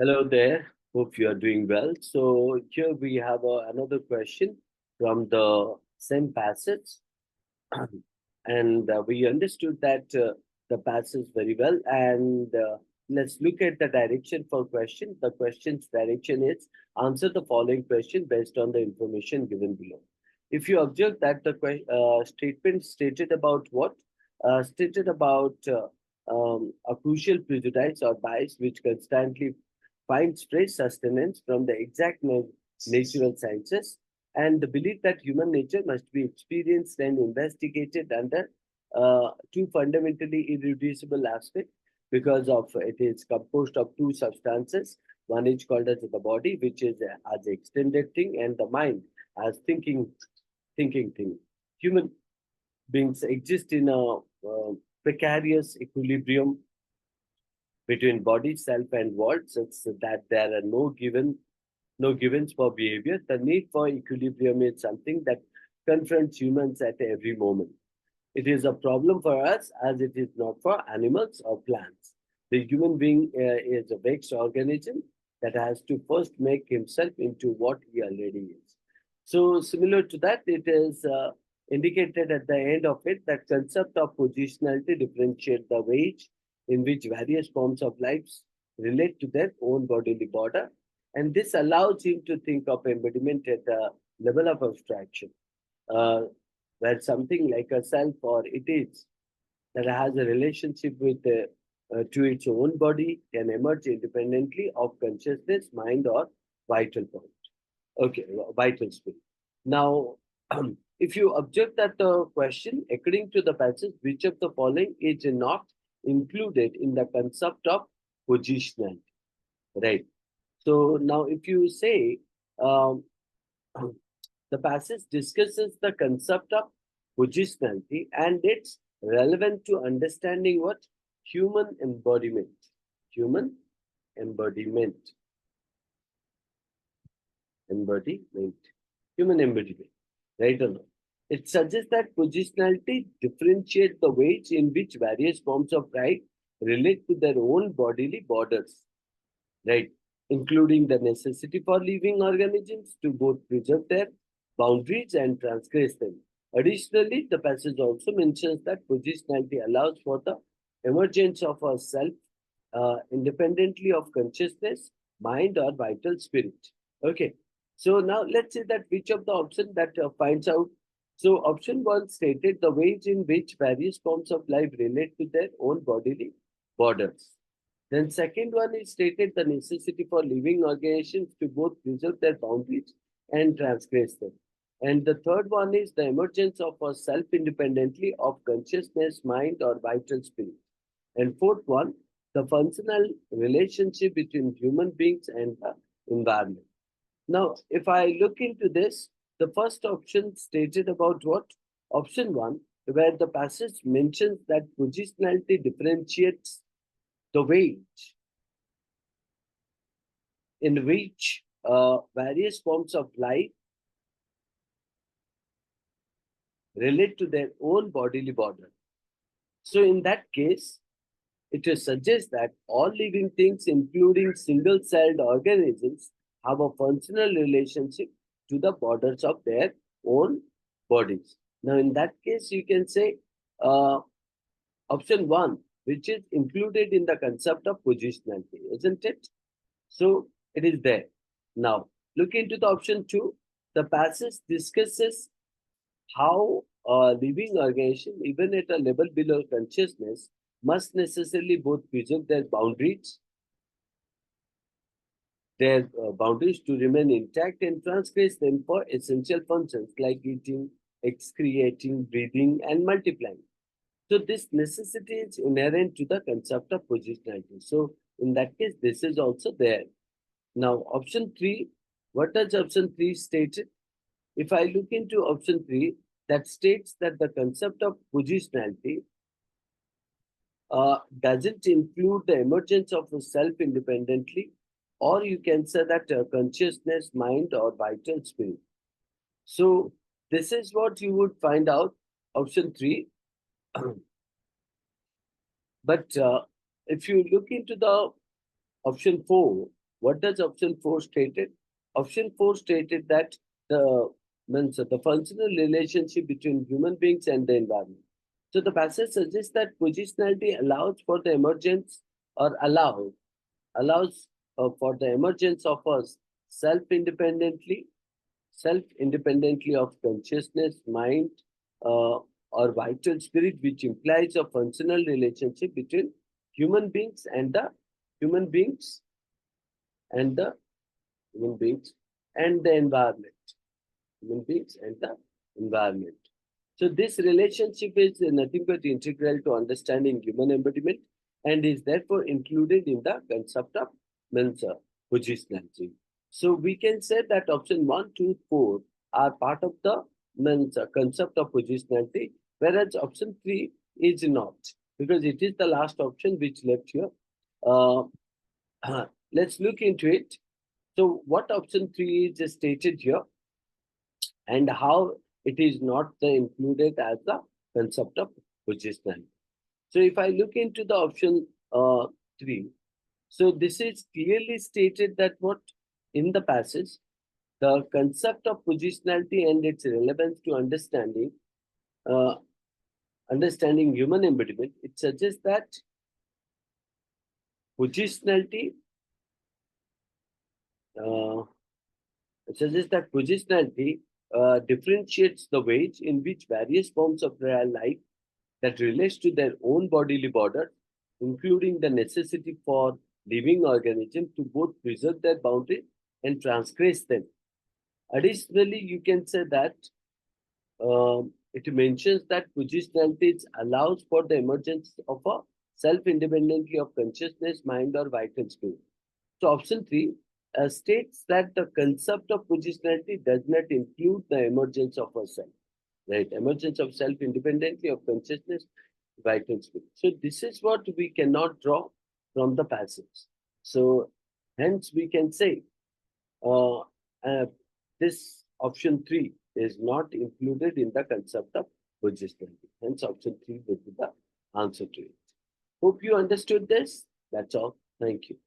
Hello there. Hope you are doing well. So here we have another question from the same passage, and we understood that the passage very well. And let's look at the direction for question. The question's direction is answer the following question based on the information given below. If you observe that the statement stated about what stated about a crucial prejudice or bias which constantly finds fresh sustenance from the exact natural sciences and the belief that human nature must be experienced and investigated under two fundamentally irreducible aspects because of it is composed of two substances. One is called as the body, which is as extended thing, and the mind as thinking thing. Human beings exist in a precarious equilibrium between body, self, and world, such that there are no givens for behavior. The need for equilibrium is something that confronts humans at every moment. It is a problem for us as it is not for animals or plants. The human being is a vexed organism that has to first make himself into what he already is. So, similar to that, it is indicated at the end of it that concept of positionality differentiate the ways in which various forms of lives relate to their own bodily border, and this allows him to think of embodiment at a level of abstraction, uh, where something like a self or it is that has a relationship with to its own body can emerge independently of consciousness, mind, or vital point. Okay, vital spirit. Now, if you object that the question, according to the passage, which of the following is not included in the concept of positionality, right? So now, if you say um, the passage discusses the concept of positionality and it's relevant to understanding what human embodiment, human embodiment, embodiment, human embodiment, right or not? It suggests that positionality differentiates the ways in which various forms of life relate to their own bodily borders, right? Including the necessity for living organisms to both preserve their boundaries and transgress them. Additionally, the passage also mentions that positionality allows for the emergence of a self independently of consciousness, mind, or vital spirit. Okay. So now let's see that which of the option that finds out. So option one stated the ways in which various forms of life relate to their own bodily borders. Then second one is stated the necessity for living organizations to both preserve their boundaries and transgress them. And the third one is the emergence of a self independently of consciousness, mind, or vital spirit. And fourth one, the functional relationship between human beings and the environment. Now, if I look into this, the first option stated about what? Option one, where the passage mentions that positionality differentiates the way in which various forms of life relate to their own bodily border. So, in that case, it suggests that all living things, including single celled organisms, have a functional relationship to the borders of their own bodies. Now, in that case, you can say uh, option one, which is included in the concept of positionality, isn't it? So, it is there. Now, look into the option two. The passage discusses how a living organism, even at a level below consciousness, must necessarily both preserve their boundaries to remain intact and transgress them for essential functions like eating, excreting, breathing, and multiplying. So this necessity is inherent to the concept of positionality. So in that case, this is also there. Now, option three, what does option three state? If I look into option three, that states that the concept of positionality doesn't include the emergence of a self independently, or you can say that consciousness, mind, or vital spirit. So, this is what you would find out, option three. But if you look into the option four, what does option 4 stated? Option 4 stated that the means the functional relationship between human beings and the environment. So the passage suggests that positionality allows for the emergence or allows for the emergence of us self-independently, self-independently of consciousness, mind, uh, or vital spirit, which implies a functional relationship between human beings and the human beings and the human beings and the environment. Human beings and the environment. So this relationship is nothing but integral to understanding human embodiment and is therefore included in the concept of Mensa positionality. So we can say that option 1, 2, 4 are part of the Mensa concept of positionality, whereas option 3 is not, because it is the last option which left here. Uh, let's look into it. So what option 3 is stated here and how it is not included as the concept of positionality. So if I look into the option 3, so this is clearly stated that what in the passage, the concept of positionality and its relevance to uh, understanding human embodiment, it suggests that positionality, uh, it suggests that positionality differentiates the ways in which various forms of real life that relates to their own bodily border, including the necessity for living organisms to both preserve their boundaries and transgress them. Additionally, you can say that it mentions that positionality allows for the emergence of a self-independently of consciousness, mind, or vital spirit. So option 3 states that the concept of positionality does not include the emergence of a self, right? Emergence of self independently of consciousness, vital spirit. So this is what we cannot draw from the passage. So hence we can say uh, this option 3 is not included in the concept of positionality. Hence option 3 would be the answer to it. Hope you understood this. That's all. Thank you.